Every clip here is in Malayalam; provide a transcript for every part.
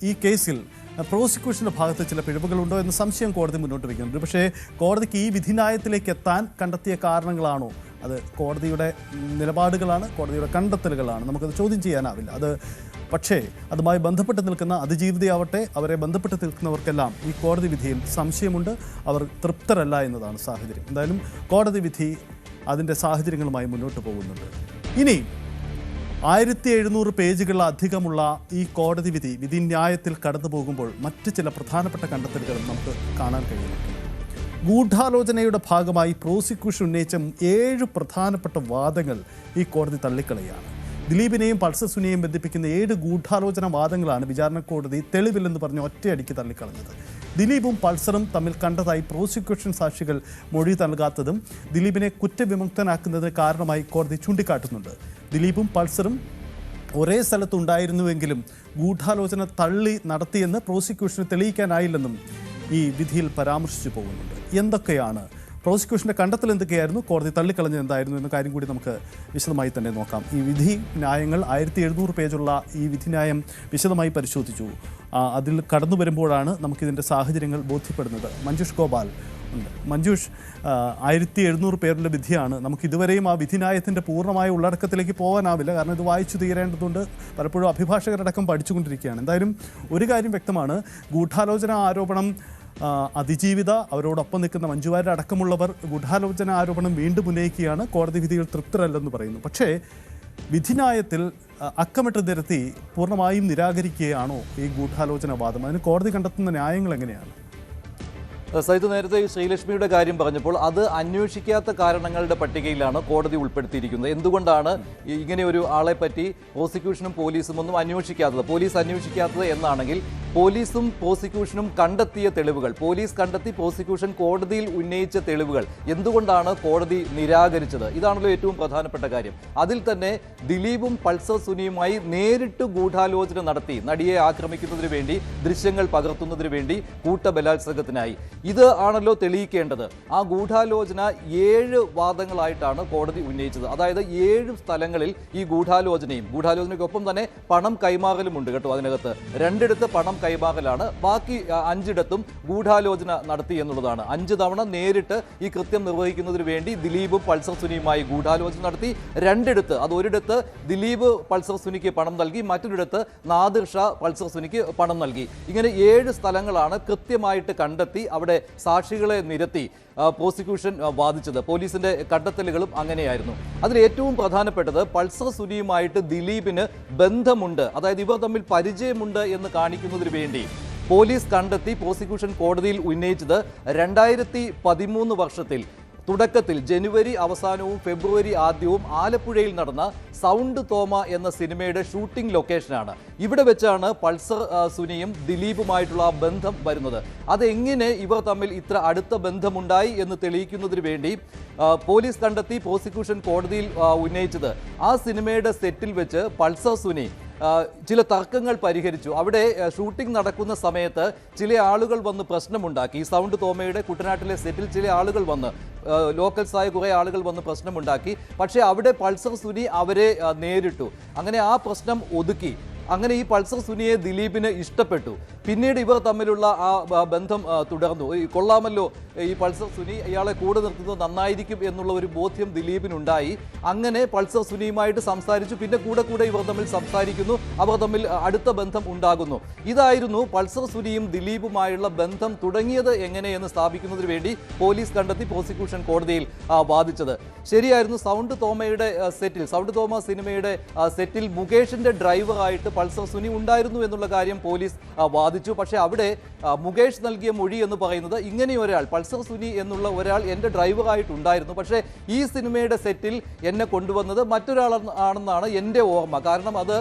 ഈ കേസിൽ പ്രോസിക്യൂഷൻ്റെ ഭാഗത്ത് ചില പിഴവുകളുണ്ടോ എന്ന സംശയം കോടതി മുന്നോട്ട് വയ്ക്കുന്നുണ്ട്. പക്ഷേ കോടതിക്ക് ഈ വിധിന്യായത്തിലേക്ക് എത്താൻ കണ്ടെത്തിയ കാരണങ്ങളാണോ? അത് കോടതിയുടെ നിലപാടുകളാണ്, കോടതിയുടെ കണ്ടെത്തലുകളാണ്, നമുക്കത് ചോദ്യം ചെയ്യാനാവില്ല. പക്ഷേ അതുമായി ബന്ധപ്പെട്ട് നിൽക്കുന്ന അതിജീവിതയാവട്ടെ, അവരെ ബന്ധപ്പെട്ട് നിൽക്കുന്നവർക്കെല്ലാം ഈ കോടതി വിധിയിൽ സംശയമുണ്ട്, അവർ തൃപ്തരല്ല എന്നതാണ് സാഹചര്യം. എന്തായാലും കോടതി വിധി അതിൻ്റെ സാഹചര്യങ്ങളുമായി മുന്നോട്ട് പോകുന്നുണ്ട്. ഇനി 1700 പേജുകളിലധികമുള്ള ഈ കോടതി വിധിന്യായത്തിൽ കടന്നു പോകുമ്പോൾ മറ്റ് ചില പ്രധാനപ്പെട്ട കണ്ടെത്തലുകളും നമുക്ക് കാണാൻ കഴിയുന്നുണ്ട്. ഗൂഢാലോചനയുടെ ഭാഗമായി പ്രോസിക്യൂഷൻ ഉന്നയിച്ച 7 പ്രധാനപ്പെട്ട വാദങ്ങൾ ഈ കോടതി തള്ളിക്കളയാണ്. ദിലീപിനെയും പൾസർ സുനിയെയും ബന്ധിപ്പിക്കുന്ന 7 ഗൂഢാലോചന വാദങ്ങളാണ് വിചാരണ കോടതി തെളിവില്ലെന്ന് പറഞ്ഞ് ഒറ്റയടിക്ക് തള്ളിക്കളഞ്ഞത്. ദിലീപും പൾസറും തമ്മിൽ കണ്ടതായി പ്രോസിക്യൂഷൻ സാക്ഷികൾ മൊഴി നൽകാത്തതും ദിലീപിനെ കുറ്റവിമുക്തനാക്കുന്നതിന് കാരണമായി കോടതി ചൂണ്ടിക്കാട്ടുന്നുണ്ട്. ദിലീപും പൾസറും ഒരേ സ്ഥലത്തുണ്ടായിരുന്നുവെങ്കിലും ഗൂഢാലോചന തള്ളി നടത്തിയെന്ന് പ്രോസിക്യൂഷന് തെളിയിക്കാനായില്ലെന്നും ഈ വിധിയിൽ പരാമർശിച്ചു പോകുന്നുണ്ട്. എന്തൊക്കെയാണ് പ്രോസിക്യൂഷൻ്റെ കണ്ടെത്തൽ, എന്തൊക്കെയായിരുന്നു, കോടതി തള്ളിക്കളഞ്ഞത് എന്തായിരുന്നു എന്ന കാര്യം കൂടി നമുക്ക് വിശദമായി തന്നെ നോക്കാം. ഈ വിധി ന്യായങ്ങൾ 1700 പേജുള്ള ഈ വിധിന്യായം വിശദമായി പരിശോധിച്ചു. അതിൽ കടന്നു വരുമ്പോഴാണ് നമുക്കിതിൻ്റെ സാഹചര്യങ്ങൾ ബോധ്യപ്പെടുന്നത്. മഞ്ജുഷ് ഗോപാൽ ഉണ്ട്. മഞ്ജുഷ്, 1700 പേരുടെ വിധിയാണ്. നമുക്കിതുവരെയും ആ വിധിന്യായത്തിൻ്റെ പൂർണ്ണമായ ഉള്ളടക്കത്തിലേക്ക് പോകാനാവില്ല, കാരണം ഇത് വായിച്ചു തീരേണ്ടതുണ്ട്. പലപ്പോഴും അഭിഭാഷകരടക്കം പഠിച്ചുകൊണ്ടിരിക്കുകയാണ്. എന്തായാലും ഒരു കാര്യം വ്യക്തമാണ്, ഗൂഢാലോചന ആരോപണം അതിജീവിത, അവരോടൊപ്പം നിൽക്കുന്ന മഞ്ജുവാര്യർ അടക്കമുള്ളവർ ഗൂഢാലോചന ആരോപണം വീണ്ടും ഉന്നയിക്കുകയാണ്. കോടതി വിധികൾ തൃപ്തരല്ലെന്ന് പറയുന്നു. പക്ഷേ വിധിന്യായത്തിൽ അക്കമിട്ട് നിരത്തി പൂർണ്ണമായും നിരാകരിക്കുകയാണോ ഈ ഗൂഢാലോചന വാദം? അതിന് കോടതി കണ്ടെത്തുന്ന ന്യായങ്ങൾ എങ്ങനെയാണ്? സൈദ് നേരത്തെ ശ്രീലക്ഷ്മിയുടെ കാര്യം പറഞ്ഞപ്പോൾ അത് അന്വേഷിക്കാത്ത കാരണങ്ങളുടെ പട്ടികയിലാണ് കോടതി ഉൾപ്പെടുത്തിയിരിക്കുന്നത്. എന്തുകൊണ്ടാണ് ഇങ്ങനെ ഒരു ആളെ പറ്റി പ്രോസിക്യൂഷനും പോലീസും ഒന്നും അന്വേഷിക്കാത്തത്? പോലീസ് അന്വേഷിക്കാത്തത് എന്നാണെങ്കിൽ പോലീസും പ്രോസിക്യൂഷനും കണ്ടെത്തിയ തെളിവുകൾ, പോലീസ് കണ്ടെത്തി പ്രോസിക്യൂഷൻ കോടതിയിൽ ഉന്നയിച്ച തെളിവുകൾ എന്തുകൊണ്ടാണ് കോടതി നിരാകരിച്ചത്? ഇതാണല്ലോ ഏറ്റവും പ്രധാനപ്പെട്ട കാര്യം. അതിൽ തന്നെ ദിലീപും പൾസർ സുനിയുമായി നേരിട്ട് ഗൂഢാലോചന നടത്തി, നടിയെ ആക്രമിക്കുന്നതിന് വേണ്ടി, ദൃശ്യങ്ങൾ പകർത്തുന്നതിന് വേണ്ടി, കൂട്ടബലാത്സംഗത്തിനായി. ഇത് ആണല്ലോ തെളിയിക്കേണ്ടത്. ആ ഗൂഢാലോചന 7 വാദങ്ങളായിട്ടാണ് കോടതി ഉന്നയിച്ചത്. അതായത് 7 സ്ഥലങ്ങളിൽ ഈ ഗൂഢാലോചനയ്ക്കൊപ്പം തന്നെ പണം കൈമാറലുമുണ്ട് കേട്ടോ. അതിനകത്ത് 2 പണം കൈമാറലാണ്, ബാക്കി 5 ഗൂഢാലോചന നടത്തി എന്നുള്ളതാണ്. 5 തവണ നേരിട്ട് ഈ കൃത്യം നിർവഹിക്കുന്നതിന് വേണ്ടി ദിലീപും പൾസർ സുനിയുമായി ഗൂഢാലോചന നടത്തി. 2 അത് ഒരിടത്ത് ദിലീപ് പൾസർ സുനിക്ക് പണം നൽകി, മറ്റൊരിടത്ത് നാദിർ ഷാ പൾസർ സുനിക്ക് പണം നൽകി. ഇങ്ങനെ 7 സ്ഥലങ്ങളാണ് കൃത്യമായിട്ട് കണ്ടെത്തി അവിടെ സാക്ഷികളെ നിരത്തി പ്രോസിക്യൂഷൻ വാദിച്ചത്. പോലീസിന്റെ കണ്ടെത്തലുകളും അങ്ങനെയായിരുന്നു. അതിൽ ഏറ്റവും പ്രധാനപ്പെട്ടത് പൾസർ സുനിയുമായിട്ട് ദിലീപിന് ബന്ധമുണ്ട്, അതായത് ഇവർ തമ്മിൽ പരിചയമുണ്ട് എന്ന് കാണിക്കുന്നതിന് വേണ്ടി പോലീസ് കണ്ടെത്തി പ്രോസിക്യൂഷൻ കോടതിയിൽ ഉന്നയിച്ചത് 2013 വർഷത്തിൽ തുടക്കത്തിൽ ജനുവരി അവസാനവും ഫെബ്രുവരി ആദ്യവും ആലപ്പുഴയിൽ നടന്ന സൗണ്ട് തോമ എന്ന സിനിമയുടെ ഷൂട്ടിംഗ് ലൊക്കേഷനാണ്. ഇവിടെ വെച്ചാണ് പൾസർ സുനിയും ദിലീപുമായിട്ടുള്ള ആ ബന്ധം വരുന്നത്. അതെങ്ങനെ ഇവർ തമ്മിൽ ഇത്ര അടുത്ത ബന്ധമുണ്ടായി എന്ന് തെളിയിക്കുന്നതിന് വേണ്ടി പോലീസ് കണ്ടെത്തി പ്രോസിക്യൂഷൻ കോടതിയിൽ ഉന്നയിച്ചത് ആ സിനിമയുടെ സെറ്റിൽ വെച്ച് പൾസർ സുനി ചില തർക്കങ്ങൾ പരിഹരിച്ചു. അവിടെ ഷൂട്ടിംഗ് നടക്കുന്ന സമയത്ത് ചില ആളുകൾ വന്ന് പ്രശ്നമുണ്ടാക്കി. ഈ സൗണ്ട് തോമയുടെ കുട്ടനാട്ടിലെ സെറ്റിൽ ചില ആളുകൾ വന്ന്, ലോക്കൽസായ കുറേ ആളുകൾ വന്ന് പ്രശ്നമുണ്ടാക്കി. പക്ഷേ അവിടെ പൾസർ സുനി അവരെ നേരിട്ടു. അങ്ങനെ ആ പ്രശ്നം ഒതുക്കി. അങ്ങനെ ഈ പൾസർ സുനിയെ ദിലീപിന് ഇഷ്ടപ്പെട്ടു. പിന്നീട് ഇവർ തമ്മിലുള്ള ആ ബന്ധം തുടർന്നു. കൊള്ളാമല്ലോ ഈ പൾസർ സുനി, ഇയാളെ കൂടെ നിർത്തുന്നത് നന്നായിരിക്കും എന്നുള്ള ഒരു ബോധ്യം ദിലീപിനുണ്ടായി. അങ്ങനെ പൾസർ സുനിയുമായിട്ട് സംസാരിച്ചു. പിന്നെ കൂടെ ഇവർ തമ്മിൽ സംസാരിക്കുന്നു, അവർ തമ്മിൽ അടുത്ത ബന്ധം ഉണ്ടാകുന്നു. ഇതായിരുന്നു പൾസർ സുനിയും ദിലീപുമായുള്ള ബന്ധം തുടങ്ങിയത് എങ്ങനെയെന്ന് സ്ഥാപിക്കുന്നതിന് വേണ്ടി പോലീസ് കണ്ടെത്തി പ്രോസിക്യൂഷൻ കോടതിയിൽ വാദിച്ചത്. ശരിയായിരുന്നു. സൗണ്ട് തോമയുടെ സെറ്റിൽ, സൗണ്ട് തോമ സിനിമയുടെ സെറ്റിൽ മുകേഷിന്റെ ഡ്രൈവറായിട്ട് പൾസർ സുനി ഉണ്ടായിരുന്നു എന്നുള്ള കാര്യം പോലീസ് വാദിച്ചു. പക്ഷേ അവിടെ മുകേഷ് നൽകിയ മൊഴി എന്ന് പറയുന്നത് ഇങ്ങനെയൊരാൾ, പൾസർ സുനി എന്നുള്ള ഒരാൾ എൻ്റെ ഡ്രൈവറായിട്ടുണ്ടായിരുന്നു, പക്ഷേ ഈ സിനിമയുടെ സെറ്റിൽ എന്നെ കൊണ്ടുവന്നത് മറ്റൊരാളാണെന്നാണ് എൻ്റെ ഓർമ്മ. കാരണം അത്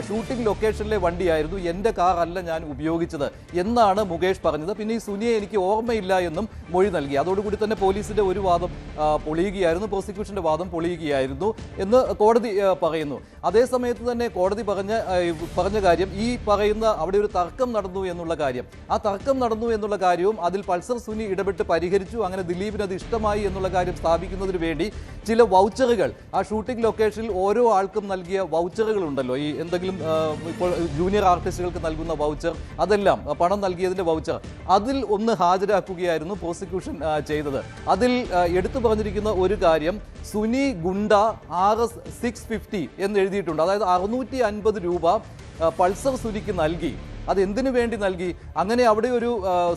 ഷൂട്ടിംഗ് ലൊക്കേഷനിലെ വണ്ടിയായിരുന്നു, എൻ്റെ കാർ അല്ല ഞാൻ ഉപയോഗിച്ചത് എന്നാണ് മുകേഷ് പറഞ്ഞത്. പിന്നെ ഈ സുനിയെ എനിക്ക് ഓർമ്മയില്ല എന്നും മൊഴി നൽകി. അതോടുകൂടി തന്നെ പോലീസിൻ്റെ ഒരു വാദം പൊളിയുകയായിരുന്നു, പ്രോസിക്യൂഷൻ്റെ വാദം പൊളിയുകയായിരുന്നു എന്ന് കോടതി പറയുന്നു. അതേസമയത്ത് തന്നെ കോടതി പറഞ്ഞ കാര്യം, ഈ പറയുന്ന അവിടെ ഒരു തർക്കം നടന്നു എന്നുള്ള കാര്യം. ആ തർക്കം നടന്നു എന്നുള്ള കാര്യവും അതിൽ പൾസർ സുനി ഇടപെട്ട് പരിഹരിച്ചു. അങ്ങനെ ദിലീപിന് അത് ഇഷ്ടമായി എന്നുള്ള കാര്യം സ്ഥാപിക്കുന്നതിന് വേണ്ടി ചില വൗച്ചറുകൾ ആ ഷൂട്ടിംഗ് ലൊക്കേഷനിൽ ഓരോ ആൾക്കും നൽകിയ വൗച്ചറുകൾ ഉണ്ടല്ലോ, ഈ എന്തെങ്കിലും ഇപ്പോൾ ജൂനിയർ ആർട്ടിസ്റ്റുകൾക്ക് നൽകുന്ന വൗച്ചർ, അതെല്ലാം പണം നൽകിയതിൻ്റെ വൗച്ചർ, അതിൽ ഒന്ന് ഹാജരാക്കുകയായിരുന്നു പ്രോസിക്യൂഷൻ ചെയ്തത്. അതിൽ എടുത്തു പറഞ്ഞിരിക്കുന്ന ഒരു കാര്യം, സുനി ഗുണ്ട RS 650 എന്ന് എഴുതിയിട്ടുണ്ട്. അതായത് 650 രൂപ പൾസർ സുനിക്ക് നൽകി. അത് എന്തിനു വേണ്ടി നൽകി? അങ്ങനെ അവിടെ ഒരു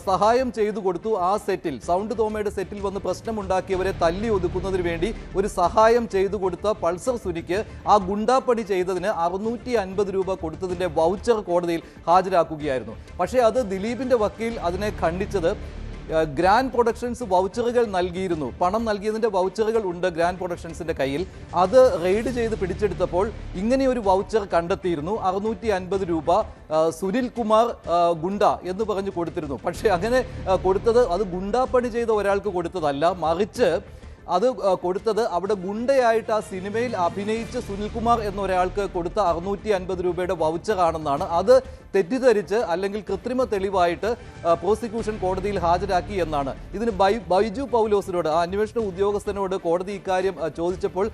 സഹായം ചെയ്തു കൊടുത്തു. ആ സെറ്റിൽ, സൗണ്ട് തോമയുടെ സെറ്റിൽ വന്ന് പ്രശ്നമുണ്ടാക്കിയവരെ തല്ലി ഒതുക്കുന്നതിന് വേണ്ടി ഒരു സഹായം ചെയ്തു കൊടുത്ത പൾസർ സുനിക്ക് ആ ഗുണ്ടാപ്പണി ചെയ്തതിന് 650 രൂപ കൊടുത്തതിൻ്റെ വൗച്ചർ കോടതിയിൽ ഹാജരാക്കുകയായിരുന്നു. പക്ഷേ അത് ദിലീപിൻ്റെ വക്കീൽ അതിനെ ഖണ്ഡിച്ചത് ഗ്രാൻഡ് പ്രൊഡക്ഷൻസ് വൗച്ചറുകൾ നൽകിയിരുന്നു, പണം നൽകിയതിൻ്റെ വൗച്ചറുകൾ ഉണ്ട് ഗ്രാൻഡ് പ്രൊഡക്ഷൻസിൻ്റെ കയ്യിൽ. അത് റെയ്ഡ് ചെയ്ത് പിടിച്ചെടുത്തപ്പോൾ ഇങ്ങനെയൊരു വൗച്ചർ കണ്ടെത്തിയിരുന്നു. 650 രൂപ സുനിൽ കുമാർ ഗുണ്ട എന്ന് പറഞ്ഞ് കൊടുത്തിരുന്നു. പക്ഷേ അങ്ങനെ കൊടുത്തത് അത് ഗുണ്ടാപ്പണി ചെയ്ത ഒരാൾക്ക് കൊടുത്തതല്ല, മറിച്ച് അത് കൊടുത്തത് അവിടെ ഗുണ്ടയായിട്ട് ആ സിനിമയിൽ അഭിനയിച്ച് സുനിൽകുമാർ എന്ന ഒരാൾക്ക് കൊടുത്ത 650 രൂപയുടെ വൗച്ചറാണെന്നാണ്. അത് തെറ്റിദ്ധരിച്ച് അല്ലെങ്കിൽ കൃത്രിമ തെളിവായിട്ട് പ്രോസിക്യൂഷൻ കോടതിയിൽ ഹാജരാക്കി എന്നാണ്. ഇതിന് ബൈജു പൗലോസിനോട്, ആ അന്വേഷണ ഉദ്യോഗസ്ഥനോട് കോടതി ഇക്കാര്യം ചോദിച്ചപ്പോൾ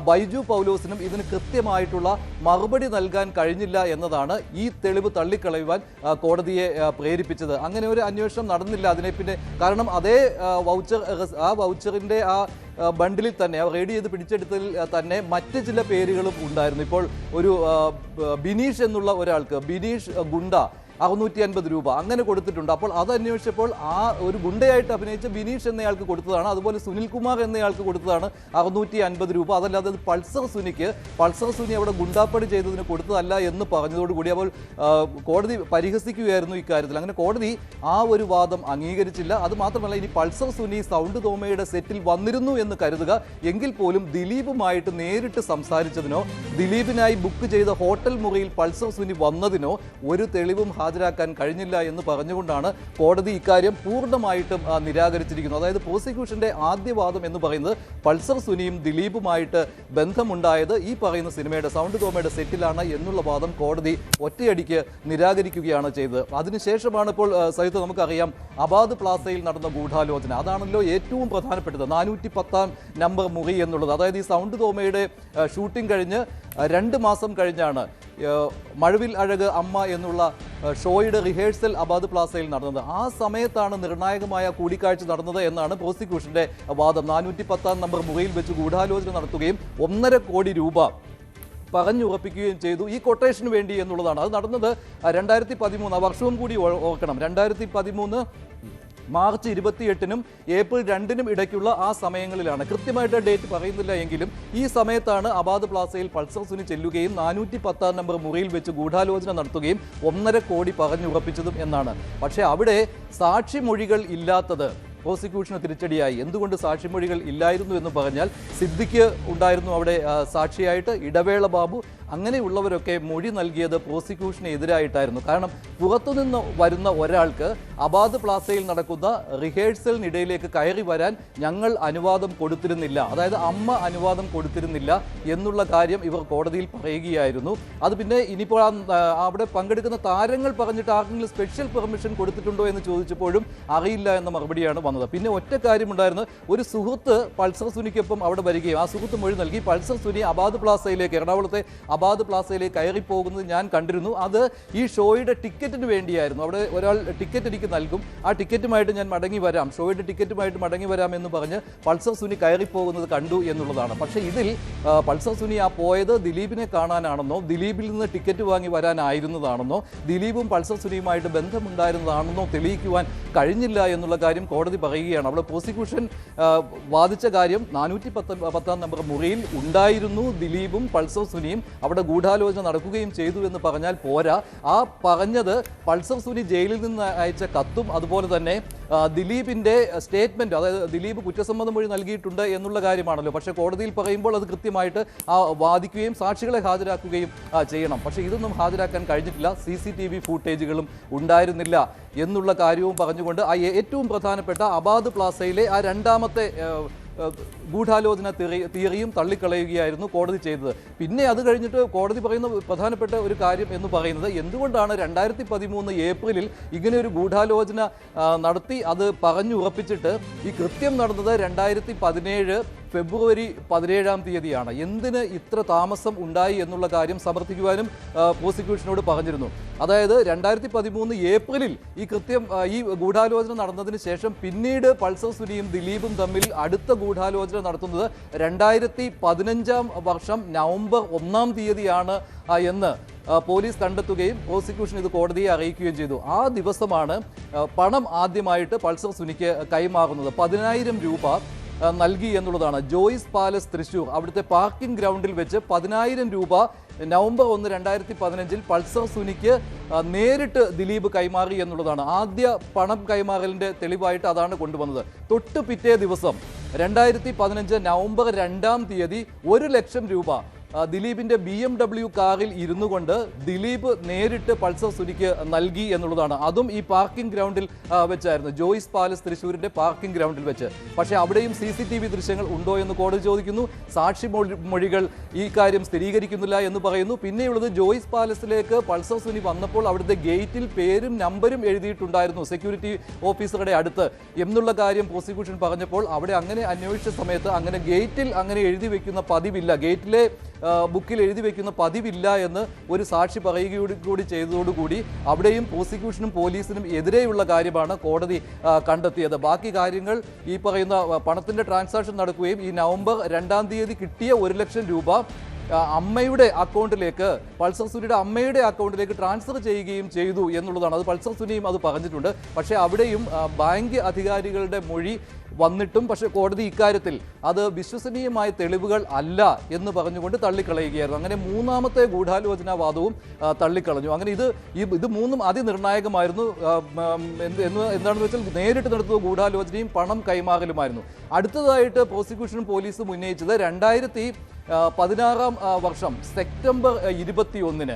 ബൈജു പൗലോസിനും ഇതിന് കൃത്യമായിട്ടുള്ള മറുപടി നൽകാൻ കഴിഞ്ഞില്ല എന്നതാണ് ഈ തെളിവ് തള്ളിക്കളയുവാൻ കോടതിയെ പ്രേരിപ്പിച്ചത്. അങ്ങനെ ഒരു അന്വേഷണം നടന്നില്ല അതിനെ പിന്നെ. കാരണം അതേ വൗച്ചർ, ആ വൗച്ചറിൻ്റെ ആ ബണ്ടിലിൽ തന്നെ, റെയ്ഡ് ചെയ്ത് പിടിച്ചെടുത്തതിൽ തന്നെ മറ്റ് ചില പേരുകളും ഉണ്ടായിരുന്നു. ഇപ്പോൾ ഒരു ബിനീഷ് എന്നുള്ള ഒരാൾക്ക്, ബിനീഷ് ഗുണ്ട 650 രൂപ അങ്ങനെ കൊടുത്തിട്ടുണ്ട്. അപ്പോൾ അത് അന്വേഷിച്ചപ്പോൾ ആ ഒരു ഗുണ്ടയായിട്ട് അഭിനയിച്ച ബിനീഷ് എന്നയാൾക്ക് കൊടുത്തതാണ്. അതുപോലെ സുനിൽകുമാർ എന്നയാൾക്ക് കൊടുത്തതാണ് 650 രൂപ. അതല്ലാതെ പൾസർ സുനിക്ക്, പൾസർ സുനി അവിടെ ഗുണ്ടാപ്പണി ചെയ്തതിന് കൊടുത്തതല്ല എന്ന് പറഞ്ഞതോടുകൂടി അപ്പോൾ കോടതി പരിഹസിക്കുകയായിരുന്നു ഇക്കാര്യത്തിൽ. അങ്ങനെ കോടതി ആ ഒരു വാദം അംഗീകരിച്ചില്ല. അത് മാത്രമല്ല, ഇനി പൾസർ സുനി സൗണ്ട് തോമയുടെ സെറ്റിൽ വന്നിരുന്നു എന്ന് കരുതുക, എങ്കിൽ പോലും ദിലീപുമായിട്ട് നേരിട്ട് സംസാരിച്ചതിനോ ദിലീപിനായി ബുക്ക് ചെയ്ത ഹോട്ടൽ മുറിയിൽ പൾസർ സുനി വന്നതിനോ ഒരു തെളിവും ഹാജരാക്കാൻ കഴിഞ്ഞില്ല എന്ന് പറഞ്ഞുകൊണ്ടാണ് കോടതി ഇക്കാര്യം പൂർണ്ണമായിട്ടും നിരാകരിച്ചിരിക്കുന്നത്. അതായത് പ്രോസിക്യൂഷന്റെ ആദ്യ വാദം എന്ന് പറയുന്നത് പൾസർ സുനിയും ദിലീപുമായിട്ട് ബന്ധമുണ്ടായത് ഈ പറയുന്ന സിനിമയുടെ, സൗണ്ട് തോമയുടെ സെറ്റിലാണ് എന്നുള്ള വാദം കോടതി ഒറ്റയടിക്ക് നിരാകരിക്കുകയാണ് ചെയ്തത്. അതിനുശേഷമാണ് ഇപ്പോൾ സഹിത്ത് നമുക്കറിയാം അബാദ് പ്ലാസയിൽ നടന്ന ഗൂഢാലോചന. അതാണല്ലോ ഏറ്റവും പ്രധാനപ്പെട്ടത്, 410 നമ്പർ മുറി എന്നുള്ളത്. അതായത് ഈ സൗണ്ട് തോമയുടെ ഷൂട്ടിംഗ് കഴിഞ്ഞ് 2 മാസം കഴിഞ്ഞാണ് മഴവിൽ അഴക് അമ്മ എന്നുള്ള ഷോയുടെ റിഹേഴ്സൽ അബാദ് പ്ലാസയിൽ നടന്നത്. ആ സമയത്താണ് നിർണായകമായ കൂടിക്കാഴ്ച നടന്നത് എന്നാണ് പ്രോസിക്യൂഷന്റെ വാദം. 410 നമ്പർ മുറിയിൽ വെച്ച് ഗൂഢാലോചന നടത്തുകയും 1.5 കോടി രൂപ പറഞ്ഞുറപ്പിക്കുകയും ചെയ്തു ഈ കൊട്ടേഷന് വേണ്ടി എന്നുള്ളതാണ്. അത് നടന്നത് 2013, ആ വർഷവും കൂടി ഓർക്കണം, 2013 മാർച്ച് 28-നും ഏപ്രിൽ 2-നും ഇടയ്ക്കുള്ള ആ സമയങ്ങളിലാണ്. കൃത്യമായിട്ട് ഡേറ്റ് പറയുന്നില്ല എങ്കിലും ഈ സമയത്താണ് അബാദ് പ്ലാസയിൽ പൾസർ സുനി ചെല്ലുകയും 410 നമ്പർ മുറിയിൽ വെച്ച് ഗൂഢാലോചന നടത്തുകയും 1.5 കോടി പറഞ്ഞുറപ്പിച്ചതും എന്നാണ്. പക്ഷേ അവിടെ സാക്ഷിമൊഴികൾ ഇല്ലാത്തത് പ്രോസിക്യൂഷന് തിരിച്ചടിയായി. എന്തുകൊണ്ട് സാക്ഷിമൊഴികൾ ഇല്ലായിരുന്നു എന്ന് പറഞ്ഞാൽ, സിദ്ദിഖ് ഉണ്ടായിരുന്നു അവിടെ സാക്ഷിയായിട്ട്, ഇടവേള ബാബു, അങ്ങനെയുള്ളവരൊക്കെ മൊഴി നൽകിയത് പ്രോസിക്യൂഷന് എതിരായിട്ടായിരുന്നു. കാരണം പുറത്തുനിന്ന് വരുന്ന ഒരാൾക്ക് അബാദ് പ്ലാസയിൽ നടക്കുന്ന റിഹേഴ്സലിനിടയിലേക്ക് കയറി വരാൻ ഞങ്ങൾ അനുവാദം കൊടുത്തിരുന്നില്ല, അതായത് അമ്മ അനുവാദം കൊടുത്തിരുന്നില്ല എന്നുള്ള കാര്യം ഇവർ കോടതിയിൽ പറയുകയായിരുന്നു. അത് പിന്നെ ഇനിയിപ്പോൾ അവിടെ പങ്കെടുക്കുന്ന താരങ്ങൾ പറഞ്ഞിട്ട് ആർക്കെങ്കിലും സ്പെഷ്യൽ പെർമിഷൻ കൊടുത്തിട്ടുണ്ടോ എന്ന് ചോദിച്ചപ്പോഴും അറിയില്ല എന്ന മറുപടിയാണ് വന്നത്. പിന്നെ ഒറ്റ കാര്യമുണ്ടായിരുന്നു, ഒരു സുഹൃത്ത് പൾസർ സുനിക്കൊപ്പം അവിടെ വരികയും ആ സുഹൃത്ത് മൊഴി നൽകി പൾസർ സുനി അബാദ് പ്ലാസയിലേക്ക്, എറണാകുളത്തെ അബാദ് പ്ലാസയിലേക്ക് കയറിപ്പോകുന്നത് ഞാൻ കണ്ടിരുന്നു. അത് ഈ ഷോയുടെ ടിക്കറ്റിന് വേണ്ടിയായിരുന്നു. അവിടെ ഒരാൾ ടിക്കറ്റ് എനിക്ക് നൽകും, ആ ടിക്കറ്റുമായിട്ട് ഞാൻ മടങ്ങി വരാം, ഷോയുടെ ടിക്കറ്റുമായിട്ട് മടങ്ങി വരാം എന്ന് പറഞ്ഞ് പൾസർ സുനി കയറിപ്പോകുന്നത് കണ്ടു എന്നുള്ളതാണ്. പക്ഷേ ഇതിൽ പൾസർ സുനി ആ പോയത് ദിലീപിനെ കാണാനാണെന്നോ ദിലീപിൽ നിന്ന് ടിക്കറ്റ് വാങ്ങി വരാനായിരുന്നതാണെന്നോ ദിലീപും പൾസർ സുനിയുമായിട്ട് ബന്ധമുണ്ടായിരുന്നതാണെന്നോ തെളിയിക്കുവാൻ കഴിഞ്ഞില്ല എന്നുള്ള കാര്യം കോടതി പറയുകയാണ്. അവിടെ പ്രോസിക്യൂഷൻ വാദിച്ച കാര്യം 410 നമ്പർ മുറിയിൽ ഉണ്ടായിരുന്നു ദിലീപും പൾസർ സുനിയും, അവിടെ ഗൂഢാലോചന നടക്കുകയും ചെയ്തു എന്ന് പറഞ്ഞാൽ പോരാ. ആ പറഞ്ഞത് പൾസർ സുനി ജയിലിൽ നിന്ന് അയച്ച കത്തും അതുപോലെ തന്നെ ദിലീപിൻ്റെ സ്റ്റേറ്റ്മെൻറ്റ്, അതായത് ദിലീപ് കുറ്റസമ്മത മൊഴി നൽകിയിട്ടുണ്ട് എന്നുള്ള കാര്യമാണല്ലോ. പക്ഷേ കോടതിയിൽ പറയുമ്പോൾ അത് കൃത്യമായിട്ട് വാദിക്കുകയും സാക്ഷികളെ ഹാജരാക്കുകയും ചെയ്യണം. പക്ഷേ ഇതൊന്നും ഹാജരാക്കാൻ കഴിഞ്ഞിട്ടില്ല. CCTV ഫൂട്ടേജുകളും ഉണ്ടായിരുന്നില്ല എന്നുള്ള കാര്യവും പറഞ്ഞുകൊണ്ട് ആ ഏറ്റവും പ്രധാനപ്പെട്ട അബാദ് പ്ലാസയിലെ ആ രണ്ടാമത്തെ ഗൂഢാലോചന തിയറിയും തള്ളിക്കളയുകയായിരുന്നു കോടതി ചെയ്തത്. പിന്നെ അത് കഴിഞ്ഞിട്ട് കോടതി പറയുന്ന പ്രധാനപ്പെട്ട ഒരു കാര്യം എന്ന് പറയുന്നത് എന്തുകൊണ്ടാണ് 2013 ഏപ്രിലിൽ ഇങ്ങനെ ഒരു ഗൂഢാലോചന നടത്തി അത് പറഞ്ഞുറപ്പിച്ചിട്ട് ഈ കൃത്യം നടന്നത് 2017 ഫെബ്രുവരി 17 തീയതിയാണ്. എന്തിന് ഇത്ര താമസം ഉണ്ടായി എന്നുള്ള കാര്യം സമർത്ഥിക്കുവാനും പ്രോസിക്യൂഷനോട് പറഞ്ഞിരുന്നു. അതായത് 2013 ഏപ്രിലിൽ ഈ ഗൂഢാലോചന നടന്നതിന് ശേഷം പിന്നീട് പൾസർ സുനിയും ദിലീപും തമ്മിൽ അടുത്ത ഗൂഢാലോചന നടത്തുന്നത് 2015 വർഷം നവംബർ 1 തീയതിയാണ് എന്ന് പോലീസ് കണ്ടെത്തുകയും പ്രോസിക്യൂഷൻ ഇത് കോടതിയെ അറിയിക്കുകയും ചെയ്തു. ആ ദിവസമാണ് പണം ആദ്യമായിട്ട് പൾസർ സുനിക്ക് കൈമാറുന്നത്. 10,000 രൂപ നൽകി എന്നുള്ളതാണ്. ജോയ്സ് പാലസ് തൃശൂർ അവിടുത്തെ പാർക്കിംഗ് ഗ്രൗണ്ടിൽ വെച്ച് 10,000 രൂപ നവംബർ 1, 2015 പൾസർ സുനിക്ക് നേരിട്ട് ദിലീപ് കൈമാറി എന്നുള്ളതാണ്. ആദ്യ പണം കൈമാറലിന്റെ തെളിവായിട്ട് അതാണ് കൊണ്ടുവന്നത്. തൊട്ട് പിറ്റേ ദിവസം 2015 നവംബർ 2 തീയതി 1 ലക്ഷം രൂപ ദിലീപിന്റെ BMW കാറിൽ ഇരുന്നു കൊണ്ട് ദിലീപ് നേരിട്ട് പൾസർ സുനിക്ക് നൽകി എന്നുള്ളതാണ്. അതും ഈ പാർക്കിംഗ് ഗ്രൗണ്ടിൽ വെച്ചായിരുന്നു, ജോയ്സ് പാലസ് തൃശ്ശൂരിന്റെ പാർക്കിംഗ് ഗ്രൗണ്ടിൽ വെച്ച്. പക്ഷേ അവിടെയും CCTV ദൃശ്യങ്ങൾ ഉണ്ടോ എന്ന് കോടതി ചോദിക്കുന്നു. സാക്ഷി മൊഴികൾ ഈ കാര്യം സ്ഥിരീകരിക്കുന്നില്ല എന്ന് പറയുന്നു. പിന്നെയുള്ളത് ജോയ്സ് പാലസിലേക്ക് പൾസർ സുനി വന്നപ്പോൾ അവിടുത്തെ ഗേറ്റിൽ പേരും നമ്പരും എഴുതിയിട്ടുണ്ടായിരുന്നു സെക്യൂരിറ്റി ഓഫീസറുടെ അടുത്ത് എന്നുള്ള കാര്യം പ്രോസിക്യൂഷൻ പറഞ്ഞപ്പോൾ അവിടെ അങ്ങനെ അന്വേഷിച്ച സമയത്ത് അങ്ങനെ ഗേറ്റിൽ അങ്ങനെ എഴുതി വെക്കുന്ന പതിവില്ല, ഗേറ്റിലെ ബുക്കിൽ എഴുതി വെക്കുന്ന പതിവില്ല എന്ന് ഒരു സാക്ഷി പറയുകയൂടി ചെയ്തതോടുകൂടി അവിടെയും പ്രോസിക്യൂഷനും പോലീസിനും എതിരെയുള്ള കാര്യമാണ് കോടതി കണ്ടെത്തിയത്. ബാക്കി കാര്യങ്ങൾ ഈ പറയുന്ന പണത്തിന്റെ ട്രാൻസാക്ഷൻ നടക്കുകയും ഈ നവംബർ 2 തീയതി കിട്ടിയ 1 ലക്ഷം രൂപ അമ്മയുടെ അക്കൗണ്ടിലേക്ക്, പൾസർ സുനിയുടെ അമ്മയുടെ അക്കൗണ്ടിലേക്ക് ട്രാൻസ്ഫർ ചെയ്യുകയും ചെയ്തു എന്നുള്ളതാണ്. അത് പൾസർ സുനിയും അത് പറഞ്ഞിട്ടുണ്ട്. പക്ഷേ അവിടെയും ബാങ്ക് അധികാരികളുടെ മൊഴി വന്നിട്ടും പക്ഷേ കോടതി ഇക്കാര്യത്തിൽ അത് വിശ്വസനീയമായ തെളിവുകൾ അല്ല എന്ന് പറഞ്ഞുകൊണ്ട് തള്ളിക്കളയുകയായിരുന്നു. അങ്ങനെ മൂന്നാമത്തെ ഗൂഢാലോചനാ വാദവും തള്ളിക്കളഞ്ഞു. അങ്ങനെ ഇത് മൂന്നും അതിനിർണായകമായിരുന്നു. എന്താണെന്ന് വെച്ചാൽ നേരിട്ട് നടത്തുന്ന ഗൂഢാലോചനയും പണം കൈമാറലുമായിരുന്നു. അടുത്തതായിട്ട് പ്രോസിക്യൂഷനും പോലീസും ഉന്നയിച്ചത് 2016 വർഷം സെപ്റ്റംബർ 21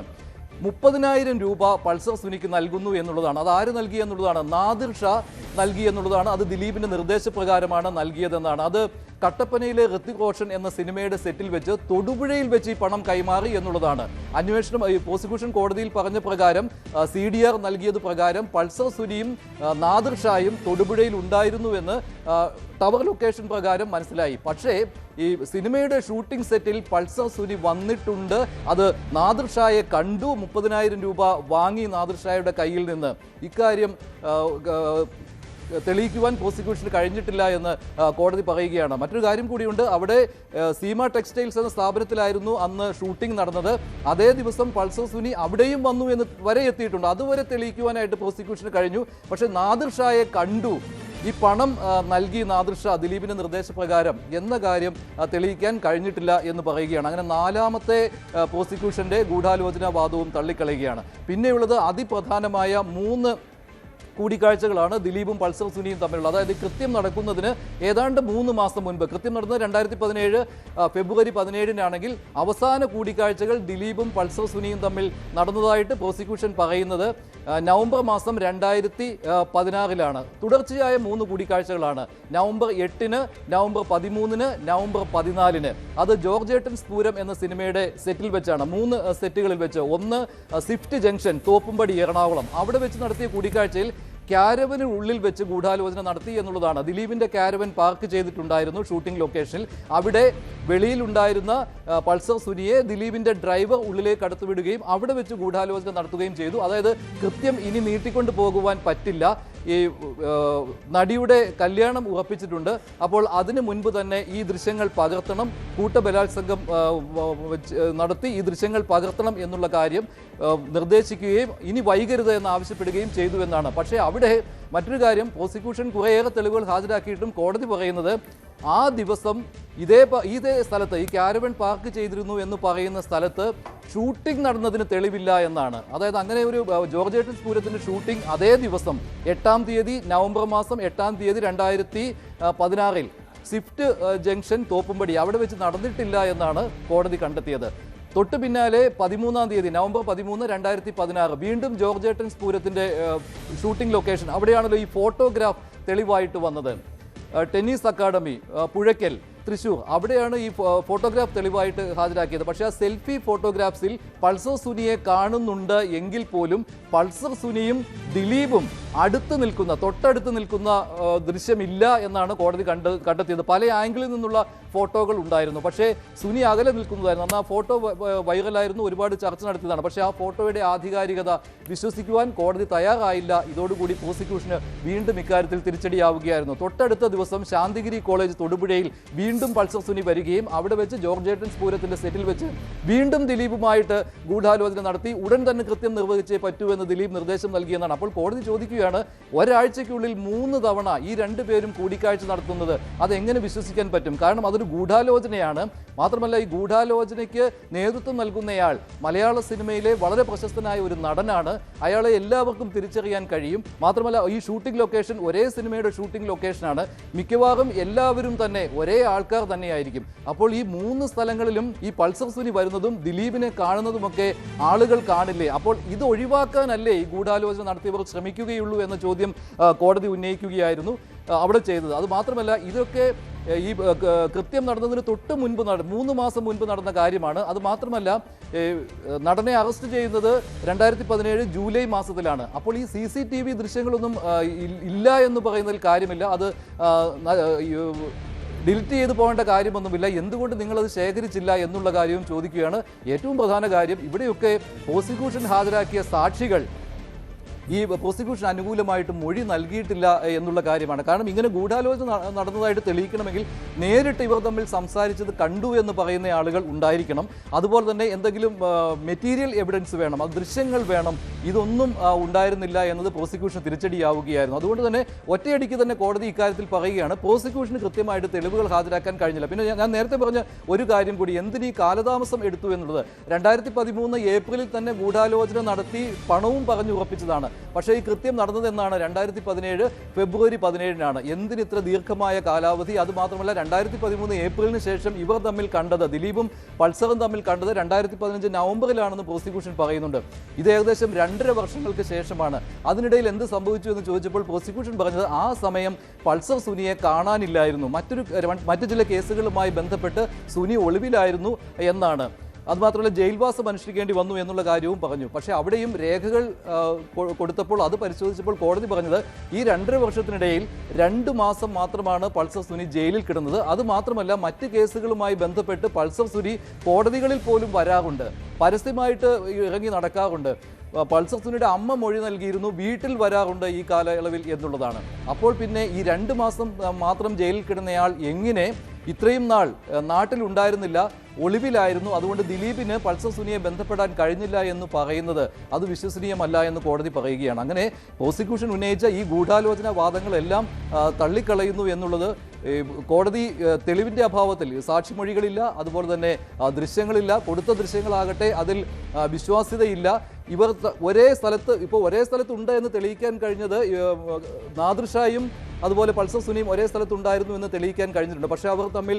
30,000 രൂപ പൾസർ സുനിക്ക് നൽകുന്നു എന്നുള്ളതാണ്. അത് ആര് നൽകി എന്നുള്ളതാണ്? നാദിർ ഷാ നൽകി എന്നുള്ളതാണ്. അത് ദിലീപിന്റെ നിർദ്ദേശപ്രകാരമാണ് നൽകിയതെന്നാണ്. അത് കട്ടപ്പനയിലെ ഋത്തിക് റോഷൻ എന്ന സിനിമയുടെ സെറ്റിൽ വെച്ച് തൊടുപുഴയിൽ വെച്ച് ഈ പണം കൈമാറി എന്നുള്ളതാണ്. അന്വേഷണം പ്രോസിക്യൂഷൻ കോടതിയിൽ പറഞ്ഞ പ്രകാരം CDR നൽകിയത് പ്രകാരം പൾസർ സുനിയും നാദിർ ഷായും തൊടുപുഴയിൽ ഉണ്ടായിരുന്നുവെന്ന് ടവർ ലൊക്കേഷൻ പ്രകാരം മനസ്സിലായി. പക്ഷേ ഈ സിനിമയുടെ ഷൂട്ടിംഗ് സെറ്റിൽ പൾസർ സുനി വന്നിട്ടുണ്ട്, അത് നാദിർ ഷായെ കണ്ടു, 30,000 രൂപ വാങ്ങി നാദിർ ഷായുടെ കയ്യിൽ നിന്ന്. ഇക്കാര്യം തെളിയിക്കുവാൻ പ്രോസിക്യൂഷന് കഴിഞ്ഞിട്ടില്ല എന്ന് കോടതി പറയുകയാണ്. മറ്റൊരു കാര്യം കൂടിയുണ്ട്. അവിടെ സീമ ടെക്സ്റ്റൈൽസ് എന്ന സ്ഥാപനത്തിലായിരുന്നു അന്ന് ഷൂട്ടിംഗ് നടന്നത്. അതേ ദിവസം പൾസർ സുനി അവിടെയും വന്നു എന്ന് വരെ എത്തിയിട്ടുണ്ട്. അതുവരെ തെളിയിക്കുവാനായിട്ട് പ്രോസിക്യൂഷന് കഴിഞ്ഞു. പക്ഷേ നാദിർ ഷായെ കണ്ടു, ഈ പണം നൽകി നാദിർ ഷാ ദിലീപിന്റെ നിർദ്ദേശപ്രകാരം എന്ന കാര്യം തെളിയിക്കാൻ കഴിഞ്ഞിട്ടില്ല എന്ന് പറയുകയാണ്. അങ്ങനെ നാലാമത്തെ പ്രോസിക്യൂഷന്റെ ഗൂഢാലോചനാ വാദവും തള്ളിക്കളയുകയാണ്. പിന്നെയുള്ളത് അതിപ്രധാനമായ 3 കൂടിക്കാഴ്ചകളാണ് ദിലീപും പൾസർ സുനിയും തമ്മിലുള്ള. അതായത് കൃത്യം നടക്കുന്നതിന് ഏതാണ്ട് 3 മാസം മുൻപ്, കൃത്യം നടന്നത് 2017 ഫെബ്രുവരി 17 അവസാന കൂടിക്കാഴ്ചകൾ ദിലീപും പൾസർ സുനിയും തമ്മിൽ നടന്നതായിട്ട് പ്രോസിക്യൂഷൻ പറയുന്നത് നവംബർ മാസം 2016 തുടർച്ചയായ 3 കൂടിക്കാഴ്ചകളാണ്. November 8, November 13, November 14. അത് ജോർജേട്ടൻസ് പൂരം എന്ന സിനിമയുടെ സെറ്റിൽ വെച്ചാണ്. 3 സെറ്റുകളിൽ വെച്ച്. ഒന്ന് സ്വിഫ്റ്റ് ജംഗ്ഷൻ, തോപ്പുംപടി, എറണാകുളം. അവിടെ വെച്ച് നടത്തിയ കൂടിക്കാഴ്ചയിൽ ക്യാരവന് ഉള്ളിൽ വെച്ച് ഗൂഢാലോചന നടത്തി എന്നുള്ളതാണ്. ദിലീപിന്റെ ക്യാരവൻ പാർക്ക് ചെയ്തിട്ടുണ്ടായിരുന്നു ഷൂട്ടിംഗ് ലൊക്കേഷനിൽ. അവിടെ വെളിയിലുണ്ടായിരുന്ന പൾസർ സുനിയെ ദിലീപിന്റെ ഡ്രൈവർ ഉള്ളിലേക്ക് കടത്തിവിടുകയും അവിടെ വെച്ച് ഗൂഢാലോചന നടത്തുകയും ചെയ്തു. അതായത് കൃത്യം ഇനി നീട്ടിക്കൊണ്ടു പോകുവാൻ പറ്റില്ല, ഈ നടിയുടെ കല്യാണം ഉറപ്പിച്ചിട്ടുണ്ട്, അപ്പോൾ അതിനു മുൻപ് തന്നെ ഈ ദൃശ്യങ്ങൾ പകർത്തണം, കൂട്ടബലാത്സംഗം നടത്തി ഈ ദൃശ്യങ്ങൾ പകർത്തണം എന്നുള്ള കാര്യം നിർദ്ദേശിക്കുകയും ഇനി വൈകരുത് എന്ന് ആവശ്യപ്പെടുകയും ചെയ്തു എന്നാണ്. പക്ഷേ അവിടെ മറ്റൊരു കാര്യം, പ്രോസിക്യൂഷൻ കുറേയേറെ തെളിവുകൾ ഹാജരാക്കിയിട്ടും കോടതി പറയുന്നത് ആ ദിവസം ഇതേ സ്ഥലത്ത്, ഈ ക്യാരവൻ പാർക്ക് ചെയ്തിരുന്നു എന്ന് പറയുന്ന സ്ഥലത്ത് ഷൂട്ടിംഗ് നടന്നതിന് തെളിവില്ല എന്നാണ്. അതായത് അങ്ങനെ ഒരു ജോർജേട്ടൻസ് പൂരത്തിൻ്റെ ഷൂട്ടിംഗ് അതേ ദിവസം 8 തീയതി നവംബർ മാസം 8 തീയതി 2016 സ്വിഫ്റ്റ് ജംഗ്ഷൻ തോപ്പുംപടി അവിടെ വെച്ച് നടന്നിട്ടില്ല എന്നാണ് കോടതി കണ്ടെത്തിയത്. തൊട്ട് പിന്നാലെ 13 തീയതി നവംബർ 13, 2016 വീണ്ടും ജോർജേട്ടൻസ് പൂരത്തിൻ്റെ ഷൂട്ടിംഗ് ലൊക്കേഷൻ, അവിടെയാണല്ലോ ഈ ഫോട്ടോഗ്രാഫ് തെളിവായിട്ട് വന്നത്. ടെന്നീസ് അക്കാദമി പുഴയ്ക്കൽ തൃശ്ശൂർ അവിടെയാണ് ഈ ഫോട്ടോഗ്രാഫ് തെളിവായിട്ട് ഹാജരാക്കിയത്. പക്ഷേ ആ സെൽഫി ഫോട്ടോഗ്രാഫ്സിൽ പൾസർ സുനിയെ കാണുന്നുണ്ട് എങ്കിൽ പോലും പൾസർ സുനിയും ദിലീപും തൊട്ടടുത്ത് നിൽക്കുന്ന ദൃശ്യമില്ല എന്നാണ് കോടതി കണ്ടെത്തിയത്. പല ആംഗിളിൽ നിന്നുള്ള ഫോട്ടോകൾ ഉണ്ടായിരുന്നു, പക്ഷേ സുനി അകലെ നിൽക്കുന്നതായിരുന്നു. അന്ന് ആ ഫോട്ടോ വൈറലായിരുന്നു, ഒരുപാട് ചർച്ച നടത്തിയതാണ്. പക്ഷേ ആ ഫോട്ടോയുടെ ആധികാരികത വിശ്വസിക്കുവാൻ കോടതി തയ്യാറായില്ല. ഇതോടുകൂടി പ്രോസിക്യൂഷന് വീണ്ടും ഇക്കാര്യത്തിൽ തിരിച്ചടിയാവുകയായിരുന്നു. തൊട്ടടുത്ത ദിവസം ശാന്തിഗിരി കോളേജ് തൊടുപുഴയിൽ വീണ്ടും പൾസർ സുനി വരികയും അവിടെ വെച്ച് ജോർജ് ഏട്ടൻസ് പൂരത്തിന്റെ സെറ്റിൽ വെച്ച് വീണ്ടും ദിലീപുമായിട്ട് ഗൂഢാലോചന നടത്തി ഉടൻ തന്നെ കൃത്യം നിർവഹിച്ചേ പറ്റൂ എന്ന് ദിലീപ് നിർദ്ദേശം നൽകിയെന്നാണ്. അപ്പോൾ കോടതി ചോദിക്കുകയാണ്, ഒരാഴ്ചയ്ക്കുള്ളിൽ 3 തവണ ഈ രണ്ടുപേരും കൂടിക്കാഴ്ച നടത്തുന്നത് അതെങ്ങനെ വിശ്വസിക്കാൻ പറ്റും? കാരണം അതൊരു ഗൂഢാലോചനയാണ്. മാത്രമല്ല ഈ ഗൂഢാലോചനയ്ക്ക് നേതൃത്വം നൽകുന്നയാൾ മലയാള സിനിമയിലെ വളരെ പ്രശസ്തനായ ഒരു നടനാണ്. അയാളെ എല്ലാവർക്കും തിരിച്ചറിയാൻ കഴിയും. മാത്രമല്ല ഈ ഷൂട്ടിംഗ് ലൊക്കേഷൻ ഒരേ സിനിമയുടെ ഷൂട്ടിംഗ് ലൊക്കേഷനാണ്. മിക്കവാറും എല്ലാവരും തന്നെ ഒരേ ആൾക്കാർ തന്നെയായിരിക്കും. അപ്പോൾ ഈ 3 സ്ഥലങ്ങളിലും ഈ പൾസർ സുനി വരുന്നതും ദിലീപിനെ കാണുന്നതുമൊക്കെ ആളുകൾ കാണില്ലേ? അപ്പോൾ ഇത് ഒഴിവാക്കാനല്ലേ ഈ ഗൂഢാലോചന നടത്തിയവർ ശ്രമിക്കുകയുള്ളൂ എന്ന ചോദ്യം കോടതി ഉന്നയിക്കുകയായിരുന്നു അവിടെ ചെയ്തത്. അത് മാത്രമല്ല ഇതൊക്കെ ഈ കൃത്യം നടന്നതിന് തൊട്ട് മുൻപ് 3 മാസം മുൻപ് നടന്ന കാര്യമാണ്. അത് മാത്രമല്ല നടനെ അറസ്റ്റ് ചെയ്യുന്നത് 2017 ജൂലൈ മാസത്തിലാണ്. അപ്പോൾ ഈ CCTV ദൃശ്യങ്ങളൊന്നും ഇല്ല എന്ന് പറയുന്നതിൽ കാര്യമില്ല. അത് ഡിലീറ്റ് ചെയ്ത് പോകേണ്ട കാര്യമൊന്നുമില്ല. എന്തുകൊണ്ട് നിങ്ങളത് ശേഖരിച്ചില്ല എന്നുള്ള കാര്യവും ചോദിക്കുകയാണ്. ഏറ്റവും പ്രധാന കാര്യം ഇവിടെയൊക്കെ പ്രോസിക്യൂഷൻ ഹാജരാക്കിയ സാക്ഷികൾ ഈ പ്രോസിക്യൂഷൻ അനുകൂലമായിട്ട് മൊഴി നൽകിയിട്ടില്ല എന്നുള്ള കാര്യമാണ്. കാരണം ഇങ്ങനെ ഗൂഢാലോചന നടന്നതായിട്ട് തെളിയിക്കണമെങ്കിൽ നേരിട്ട് ഇവർ തമ്മിൽ സംസാരിച്ചത് കണ്ടു എന്ന് പറയുന്ന ആളുകൾ ഉണ്ടായിരിക്കണം. അതുപോലെ തന്നെ എന്തെങ്കിലും മെറ്റീരിയൽ എവിഡൻസ് വേണം, അത് ദൃശ്യങ്ങൾ വേണം. ഇതൊന്നും ഉണ്ടായിരുന്നില്ല എന്നത് പ്രോസിക്യൂഷൻ തിരിച്ചടിയാവുകയായിരുന്നു. അതുകൊണ്ട് തന്നെ ഒറ്റയടിക്ക് തന്നെ കോടതി ഇക്കാര്യത്തിൽ പറയുകയാണ് പ്രോസിക്യൂഷന് കൃത്യമായിട്ട് തെളിവുകൾ ഹാജരാക്കാൻ കഴിഞ്ഞില്ല. പിന്നെ ഞാൻ നേരത്തെ പറഞ്ഞ ഒരു കാര്യം കൂടി, എന്തിനീ കാലതാമസം എടുത്തു എന്നുള്ളത്. 2013 ഏപ്രിലിൽ തന്നെ ഗൂഢാലോചന നടത്തി പണവും പറഞ്ഞു ഉറപ്പിച്ചതാണ്. പക്ഷേ ഈ കൃത്യം നടന്നത് എന്നാണ് 2017 ഫെബ്രുവരി 17-നാണ്. എന്തിനിത്ര ദീർഘമായ കാലാവധി? അതുമാത്രമല്ല 2013 ഏപ്രിലിന് ശേഷം ഇവർ തമ്മിൽ കണ്ടത്, ദിലീപും പൾസറും തമ്മിൽ കണ്ടത് 2015 നവംബറിലാണെന്ന് പ്രോസിക്യൂഷൻ പറയുന്നുണ്ട്. ഇത് ഏകദേശം 2.5 വർഷങ്ങൾക്ക് ശേഷമാണ്. അതിനിടയിൽ എന്ത് സംഭവിച്ചു എന്ന് ചോദിച്ചപ്പോൾ പ്രോസിക്യൂഷൻ പറഞ്ഞത് ആ സമയം പൾസർ സുനിയെ കാണാനില്ലായിരുന്നു, മറ്റു ചില കേസുകളുമായി ബന്ധപ്പെട്ട് സുനി ഒളിവിലായിരുന്നു എന്നാണ്. അതുമാത്രമല്ല ജയിൽവാസം അനുഷ്ഠിക്കേണ്ടി വന്നു എന്നുള്ള കാര്യവും പറഞ്ഞു. പക്ഷേ അവിടെയും രേഖകൾ കൊടുത്തപ്പോൾ അത് പരിശോധിച്ചപ്പോൾ കോടതി പറഞ്ഞത് ഈ 2.5 വർഷത്തിനിടയിൽ 2 മാസം മാത്രമാണ് പൾസർ സുനി ജയിലിൽ കിടന്നത്. അത് മാത്രമല്ല മറ്റ് കേസുകളുമായി ബന്ധപ്പെട്ട് പൾസർ സുനി കോടതികളിൽ പോലും വരാറുണ്ട്, പരസ്യമായിട്ട് ഇറങ്ങി നടക്കാറുണ്ട്. പൾസർ സുനിയുടെ അമ്മ മൊഴി നൽകിയിരുന്നു, വീട്ടിൽ വരാറുണ്ട് ഈ കാലയളവിൽ എന്നുള്ളതാണ്. അപ്പോൾ പിന്നെ ഈ 2 മാസം മാത്രം ജയിലിൽ കിടന്നയാൾ എങ്ങനെ ഇത്രയും നാൾ നാട്ടിലുണ്ടായിരുന്നില്ല, ഒളിവിലായിരുന്നു? അതുകൊണ്ട് ദിലീപിന് പൾസർ സുനിയെ ബന്ധപ്പെടാൻ കഴിഞ്ഞില്ല എന്ന് പറയുന്നത് അത് വിശ്വസനീയമല്ല എന്ന് കോടതി പറയുകയാണ്. അങ്ങനെ പ്രോസിക്യൂഷൻ ഉന്നയിച്ച ഈ ഗൂഢാലോചന വാദങ്ങളെല്ലാം തള്ളിക്കളയുന്നു എന്നുള്ളത് കോടതി തെളിവിൻ്റെ അഭാവത്തിൽ, സാക്ഷിമൊഴികളില്ല, അതുപോലെ തന്നെ ദൃശ്യങ്ങളില്ല, കൊടുത്ത ദൃശ്യങ്ങളാകട്ടെ അതിൽ വിശ്വാസ്യതയില്ല. ഇവർ ഒരേ സ്ഥലത്ത് ഉണ്ട് എന്ന് തെളിയിക്കാൻ കഴിഞ്ഞത് നാദിർഷായും അതുപോലെ പൾസർ സുനിയും ഒരേ സ്ഥലത്തുണ്ടായിരുന്നു എന്ന് തെളിയിക്കാൻ കഴിഞ്ഞിട്ടുണ്ട്. പക്ഷേ അവർ തമ്മിൽ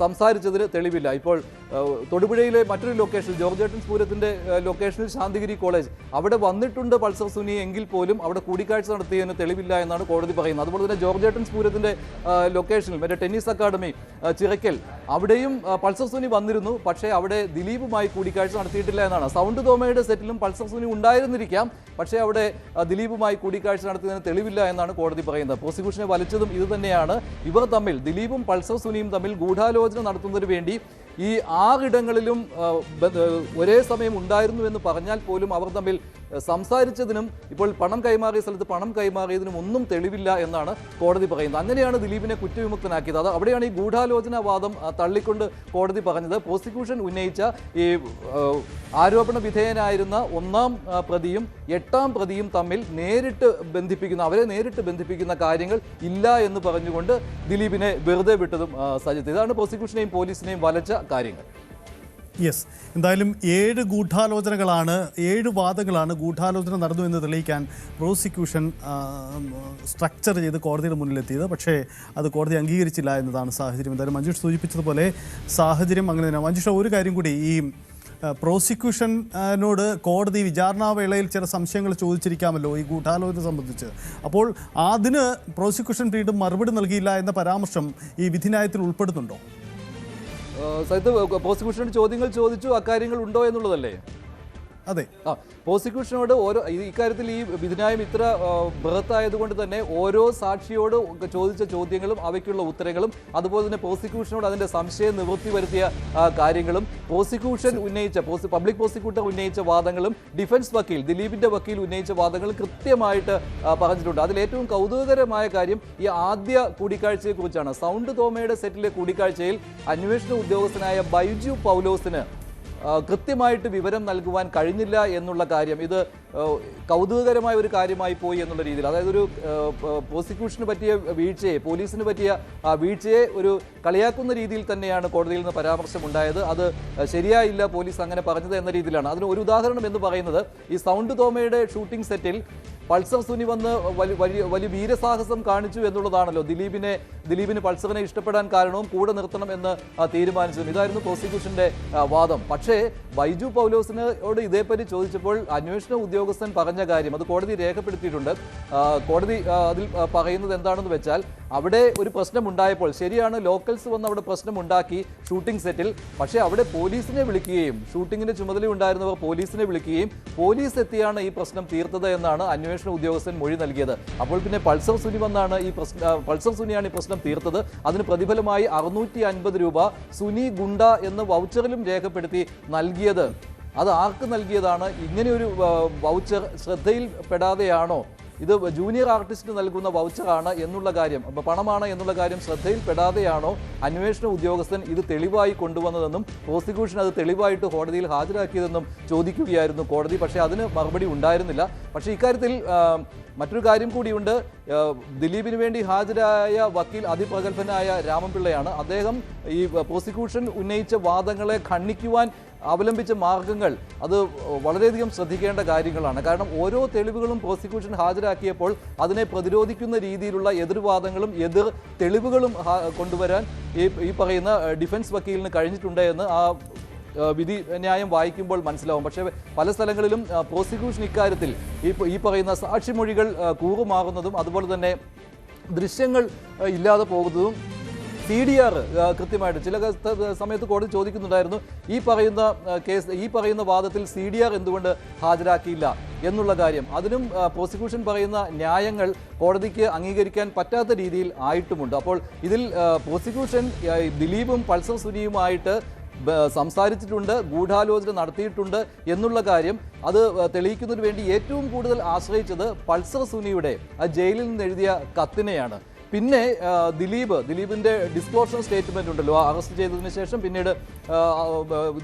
സംസാരിച്ചതിന് തെളിവില്ല. ഇപ്പോൾ തൊടുപുഴയിലെ മറ്റൊരു ലൊക്കേഷൻ, ജോർജ് ഏട്ടൻസ് പൂരത്തിൻ്റെ ലൊക്കേഷനിൽ ശാന്തിഗിരി കോളേജ്, അവിടെ വന്നിട്ടുണ്ട് പൾസർ സുനി എങ്കിൽ പോലും അവിടെ കൂടിക്കാഴ്ച നടത്തിയതിന് തെളിവില്ല എന്നാണ് കോടതി പറയുന്നത്. അതുപോലെ തന്നെ ജോർജ് ഏട്ടൻസ് പൂരത്തിൻ്റെ ലൊക്കേഷനിൽ മറ്റേ ടെന്നീസ് അക്കാദമി ചിറയ്ക്കൽ, അവിടെയും പൾസർ സുനി വന്നിരുന്നു. പക്ഷേ അവിടെ ദിലീപുമായി കൂടിക്കാഴ്ച നടത്തിയിട്ടില്ല എന്നാണ്. സൗണ്ട് തോമയുടെ സെറ്റിലും പൾസർ സുനി ഉണ്ടായിരുന്നിരിക്കാം, പക്ഷേ അവിടെ ദിലീപുമായി കൂടിക്കാഴ്ച നടത്തിയതിന് തെളിവില്ല എന്നാണ് കോടതി പറയുന്നത്. പ്രോസിക്യൂഷനെ വലിച്ചതും ഇത് തന്നെയാണ്. ഇവർ തമ്മിൽ, ദിലീപും പൾസർ സുനിയും തമ്മിൽ ഗൂഢാലോചന നടത്തുന്നതിന് വേണ്ടി ഈ 6 ഇടങ്ങളിലും ഒരേ സമയം ഉണ്ടായിരുന്നു എന്ന് പറഞ്ഞാൽ പോലും അവർ തമ്മിൽ സംസാരിച്ചതിനും ഇപ്പോൾ പണം കൈമാറിയ സ്ഥലത്ത് പണം കൈമാറിയതിനും ഒന്നും തെളിവില്ല എന്നാണ് കോടതി പറയുന്നത്. അങ്ങനെയാണ് ദിലീപിനെ കുറ്റവിമുക്തനാക്കിയത്. അത് അവിടെയാണ് ഈ ഗൂഢാലോചന വാദം തള്ളിക്കൊണ്ട് കോടതി പറഞ്ഞത്. പ്രോസിക്യൂഷൻ ഉന്നയിച്ച ഈ ആരോപണ വിധേയനായിരുന്ന 1-ാം പ്രതിയും 8-ാം പ്രതിയും തമ്മിൽ അവരെ നേരിട്ട് ബന്ധിപ്പിക്കുന്ന കാര്യങ്ങൾ ഇല്ല എന്ന് പറഞ്ഞുകൊണ്ട് ദിലീപിനെ വെറുതെ വിട്ടതും സജിത്ത്. ഇതാണ് പ്രോസിക്യൂഷനെയും പോലീസിനെയും വലച്ച കാര്യങ്ങൾ. യെസ്, എന്തായാലും 7 ഗൂഢാലോചനകളാണ്, 7 വാദങ്ങളാണ് ഗൂഢാലോചന നടന്നു എന്ന് തെളിയിക്കാൻ പ്രോസിക്യൂഷൻ സ്ട്രക്ചർ ചെയ്ത് കോടതിയുടെ മുന്നിലെത്തിയത്. പക്ഷേ അത് കോടതി അംഗീകരിച്ചില്ല എന്നതാണ് സാഹചര്യം. എന്തായാലും മഞ്ജുഷ് സൂചിപ്പിച്ചതുപോലെ സാഹചര്യം അങ്ങനെ തന്നെ. മഞ്ജുഷ, ഒരു കാര്യം കൂടി, ഈ പ്രോസിക്യൂഷനോട് കോടതി വിചാരണാവേളയിൽ ചില സംശയങ്ങൾ ചോദിച്ചിരിക്കാമല്ലോ ഈ ഗൂഢാലോചന സംബന്ധിച്ച്. അപ്പോൾ അതിന് പ്രോസിക്യൂഷൻ വീണ്ടും മറുപടി നൽകിയില്ല എന്ന പരാമർശം ഈ വിധിന്യായത്തിൽ ഉൾപ്പെടുന്നുണ്ടോ? സൈത്ത് പ്രോസിക്യൂഷനോട് ചോദ്യങ്ങൾ ചോദിച്ചു, അക്കാര്യങ്ങൾ ഉണ്ടോ എന്നുള്ളതല്ലേ? അതെ. പ്രോസിക്യൂഷനോട് ഇക്കാര്യത്തിൽ ഈ വിധിന്യായം ഇത്ര ബൃഹത്തായതുകൊണ്ട് തന്നെ ഓരോ സാക്ഷിയോട് ചോദിച്ച ചോദ്യങ്ങളും അവയ്ക്കുള്ള ഉത്തരങ്ങളും അതുപോലെ തന്നെ പ്രോസിക്യൂഷനോട് അതിന്റെ സംശയം നിവൃത്തി വരുത്തിയ കാര്യങ്ങളും പ്രോസിക്യൂഷൻ ഉന്നയിച്ച പബ്ലിക് പ്രോസിക്യൂട്ടർ ഉന്നയിച്ച വാദങ്ങളും ഡിഫൻസ് വക്കീൽ ദിലീപിന്റെ വക്കീൽ ഉന്നയിച്ച വാദങ്ങളും കൃത്യമായിട്ട് പറഞ്ഞിട്ടുണ്ട്. അതിൽ ഏറ്റവും കൗതുകകരമായ കാര്യം ഈ ആദ്യ കൂടിക്കാഴ്ചയെ കുറിച്ചാണ്. സൗണ്ട് തോമയുടെ സെറ്റിലെ കൂടിക്കാഴ്ചയിൽ അന്വേഷണ ഉദ്യോഗസ്ഥനായ ബൈജു പൗലോസിന് കൃത്യമായിട്ട് വിവരം നൽകുവാൻ കഴിഞ്ഞില്ല എന്നുള്ള കാര്യം ഇത് കൗതുകകരമായ ഒരു കാര്യമായി പോയി എന്നുള്ള രീതിയിൽ, അതായത് ഒരു പ്രോസിക്യൂഷന് പറ്റിയ വീഴ്ചയെ, പോലീസിന് പറ്റിയ വീഴ്ചയെ ഒരു കളിയാക്കുന്ന രീതിയിൽ തന്നെയാണ് കോടതിയിൽ നിന്ന് പരാമർശം ഉണ്ടായത്. അത് ശരിയായില്ല പോലീസ് അങ്ങനെ പറഞ്ഞത് എന്ന രീതിയിലാണ്. അതിന് ഒരു ഉദാഹരണം എന്ന് പറയുന്നത് ഈ സൗണ്ട് തോമയുടെ ഷൂട്ടിംഗ് സെറ്റിൽ പൾസർ സുനി വന്ന് വലിയ വീരസാഹസം കാണിച്ചു എന്നുള്ളതാണല്ലോ ദിലീപിന് പൾസറിനെ ഇഷ്ടപ്പെടാൻ കാരണവും കൂടെ നിർത്തണം എന്ന് തീരുമാനിച്ചതും. ഇതായിരുന്നു പ്രോസിക്യൂഷന്റെ വാദം. പക്ഷേ ബൈജു പൗലോസിനോട് ഇതേപ്പറ്റി ചോദിച്ചപ്പോൾ അന്വേഷണ ഉദ്യോഗസ്ഥൻ പറഞ്ഞ കാര്യം അത് കോടതി രേഖപ്പെടുത്തിയിട്ടുണ്ട്. കോടതി അതിൽ പറയുന്നത് എന്താണെന്ന് വെച്ചാൽ, അവിടെ ഒരു പ്രശ്നമുണ്ടായപ്പോൾ ശരിയാണ് ലോക്കൽസ് വന്ന് അവിടെ പ്രശ്നമുണ്ടാക്കി ഷൂട്ടിംഗ് സെറ്റിൽ, പക്ഷേ അവിടെ പോലീസിനെ വിളിക്കുകയും ഷൂട്ടിങ്ങിന്റെ ചുമതലയുണ്ടായിരുന്നവർ പോലീസിനെ വിളിക്കുകയും പോലീസ് എത്തിയാണ് ഈ പ്രശ്നം തീർത്തത് എന്നാണ് അന്വേഷണ ഉദ്യോഗസ്ഥൻ മൊഴി നൽകിയത്. അപ്പോൾ പിന്നെ പൾസർ സുനിയാണ് ഈ പ്രശ്നം തീർത്തത്. അതിന് പ്രതിഫലമായി 650 രൂപ സുനി ഗുണ്ട എന്ന് വൗച്ചറിലും രേഖപ്പെടുത്തി നൽകിയത്. അത് ആർക്ക് നൽകിയതാണ്? ഇങ്ങനെയൊരു വൗച്ചർ ശ്രദ്ധയിൽപ്പെടാതെയാണോ? ഇത് ജൂനിയർ ആർട്ടിസ്റ്റിന് നൽകുന്ന വൗച്ചറാണ് എന്നുള്ള കാര്യം, പണമാണ് എന്നുള്ള കാര്യം ശ്രദ്ധയിൽപ്പെടാതെയാണോ അന്വേഷണ ഉദ്യോഗസ്ഥൻ ഇത് തെളിവായി കൊണ്ടുവന്നതെന്നും പ്രോസിക്യൂഷൻ അത് തെളിവായിട്ട് കോടതിയിൽ ഹാജരാക്കിയതെന്നും ചോദിക്കുകയായിരുന്നു കോടതി. പക്ഷേ അതിന് മറുപടി ഉണ്ടായിരുന്നില്ല. പക്ഷേ ഇക്കാര്യത്തിൽ മറ്റൊരു കാര്യം കൂടിയുണ്ട്. ദിലീപിന് വേണ്ടി ഹാജരായ വക്കീൽ അതിപ്രഗത്ഭനായ രാമൻപിള്ളയാണ്. അദ്ദേഹം ഈ പ്രോസിക്യൂഷൻ ഉന്നയിച്ച വാദങ്ങളെ ഖണ്ഡിക്കുവാൻ അവലംബിച്ച മാർഗങ്ങൾ അത് വളരെയധികം ശ്രദ്ധിക്കേണ്ട കാര്യങ്ങളാണ്. കാരണം ഓരോ തെളിവുകളും പ്രോസിക്യൂഷൻ ഹാജരാക്കിയപ്പോൾ അതിനെ പ്രതിരോധിക്കുന്ന രീതിയിലുള്ള എതിർവാദങ്ങളും എതിർ തെളിവുകളും കൊണ്ടുവരാൻ ഈ പറയുന്ന ഡിഫൻസ് വക്കീലിന് കഴിഞ്ഞിട്ടുണ്ട് എന്ന് ആ വിധി ന്യായം വായിക്കുമ്പോൾ മനസ്സിലാവും. പക്ഷേ പല സ്ഥലങ്ങളിലും പ്രോസിക്യൂഷൻ ഇക്കാര്യത്തിൽ ഈ പറയുന്ന സാക്ഷിമൊഴികൾ കൂറുമാറുന്നതും അതുപോലെ തന്നെ ദൃശ്യങ്ങൾ ഇല്ലാതെ പോകുന്നതും CDR കൃത്യമായിട്ട് ചില സമയത്ത് കോടതി ചോദിക്കുന്നുണ്ടായിരുന്നു, ഈ പറയുന്ന വാദത്തിൽ CDR എന്തുകൊണ്ട് ഹാജരാക്കിയില്ല എന്നുള്ള കാര്യം. അതിനും പ്രോസിക്യൂഷൻ പറയുന്ന ന്യായങ്ങൾ കോടതിക്ക് അംഗീകരിക്കാൻ പറ്റാത്ത രീതിയിൽ ആയിട്ടുമുണ്ട്. അപ്പോൾ ഇതിൽ പ്രോസിക്യൂഷൻ ദിലീപും പൾസർ സുനിയുമായിട്ട് സംസാരിച്ചിട്ടുണ്ട്, ഗൂഢാലോചന നടത്തിയിട്ടുണ്ട് എന്നുള്ള കാര്യം അത് തെളിയിക്കുന്നതിന് വേണ്ടി ഏറ്റവും കൂടുതൽ ആശ്രയിച്ചത് പൾസർ സുനിയുടെ ജയിലിൽ നിന്ന് എഴുതിയ കത്തിനെയാണ്. പിന്നെ ദിലീപിന്റെ ഡിസ്ക്ലോഷർ സ്റ്റേറ്റ്മെന്റ് ഉണ്ടല്ലോ, അറസ്റ്റ് ചെയ്തതിനു ശേഷം പിന്നീട്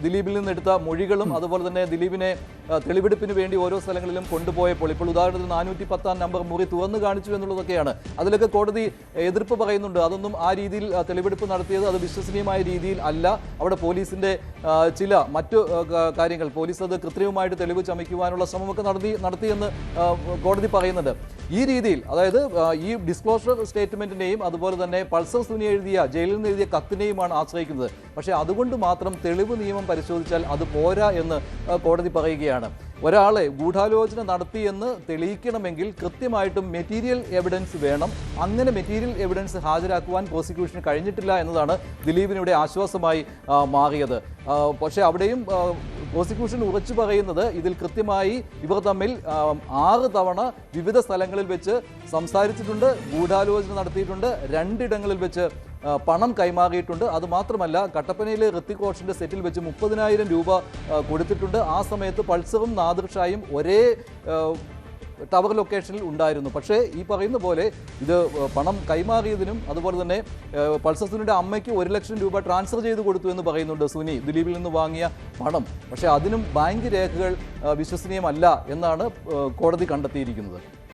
ദിലീപിൽ നിന്നെടുത്ത മൊഴികളും അതുപോലെ തന്നെ ദിലീപിനെ തെളിവെടുപ്പിന് വേണ്ടി ഓരോ സ്ഥലങ്ങളിലും കൊണ്ടുപോയപ്പോൾ ഇപ്പോൾ ഉദാഹരണത്തിന് 410 നമ്പർ മുറി തുറന്നു കാണിച്ചു എന്നുള്ളതൊക്കെയാണ്. അതിലൊക്കെ കോടതി എതിർപ്പ് പറയുന്നുണ്ട്. അതൊന്നും ആ രീതിയിൽ തെളിവെടുപ്പ് നടത്തിയത് അത് വിശ്വസനീയമായ രീതിയിൽ അല്ല. അവിടെ പോലീസിന്റെ ചില മറ്റു കാര്യങ്ങൾ, പോലീസ് അത് കൃത്രിമമായിട്ട് തെളിവ് ചമയ്ക്കുവാനുള്ള ശ്രമമൊക്കെ നടത്തിയെന്ന് കോടതി പറയുന്നുണ്ട്. ഈ രീതിയിൽ അതായത് ഈ ഡിസ്ക്ലോഷർ സ്റ്റേറ്റ്മെന്റിനെയും അതുപോലെ തന്നെ പൾസർ സുനി ജയിലിൽ നിന്ന് എഴുതിയ കത്തിനെയുമാണ് ആശ്രയിക്കുന്നത്. പക്ഷേ അതുകൊണ്ട് മാത്രം തെളിവ് നിയമം പരിശോധിച്ചാൽ അത് പോരാ എന്ന് കോടതി പറയുകയാണ്. ഒരാളെ ഗൂഢാലോചന നടത്തിയെന്ന് തെളിയിക്കണമെങ്കിൽ കൃത്യമായിട്ടും മെറ്റീരിയൽ എവിഡൻസ് വേണം. അങ്ങനെ മെറ്റീരിയൽ എവിഡൻസ് ഹാജരാക്കുവാൻ പ്രോസിക്യൂഷന് കഴിഞ്ഞിട്ടില്ല എന്നതാണ് ദിലീപിനിവിടെ ആശ്വാസമായി മാറിയത്. പക്ഷേ അവിടെയും പ്രോസിക്യൂഷൻ ഉറച്ചു പറയുന്നത് ഇതിൽ കൃത്യമായി ഇവർ തമ്മിൽ 6 തവണ വിവിധ സ്ഥലങ്ങളിൽ വെച്ച് സംസാരിച്ചിട്ടുണ്ട്, ഗൂഢാലോചന നടത്തിയിട്ടുണ്ട്, 2 ഇടങ്ങളിൽ വെച്ച് പണം കൈമാറിയിട്ടുണ്ട്. അതുമാത്രമല്ല കട്ടപ്പനയിലെ ഋത്തിക് റോഷന്റെ സെറ്റിൽ വെച്ച് 30,000 രൂപ കൊടുത്തിട്ടുണ്ട്. ആ സമയത്ത് പൾസറും നാദിർഷായും ഒരേ ടവർ ലൊക്കേഷനിൽ ഉണ്ടായിരുന്നു. പക്ഷേ ഈ പറയുന്ന പോലെ ഇത് പണം കൈമാറിയതിനും അതുപോലെ തന്നെ പൾസർ സുനിയുടെ അമ്മയ്ക്ക് 1 ലക്ഷം രൂപ ട്രാൻസ്ഫർ ചെയ്ത് കൊടുത്തു എന്ന് പറയുന്നുണ്ട് സുനി, ദിലീപിൽ നിന്ന് വാങ്ങിയ പണം. പക്ഷേ അതിനും ബാങ്ക് രേഖകൾ വിശ്വസനീയമല്ല എന്നാണ് കോടതി കണ്ടെത്തിയിരിക്കുന്നത്.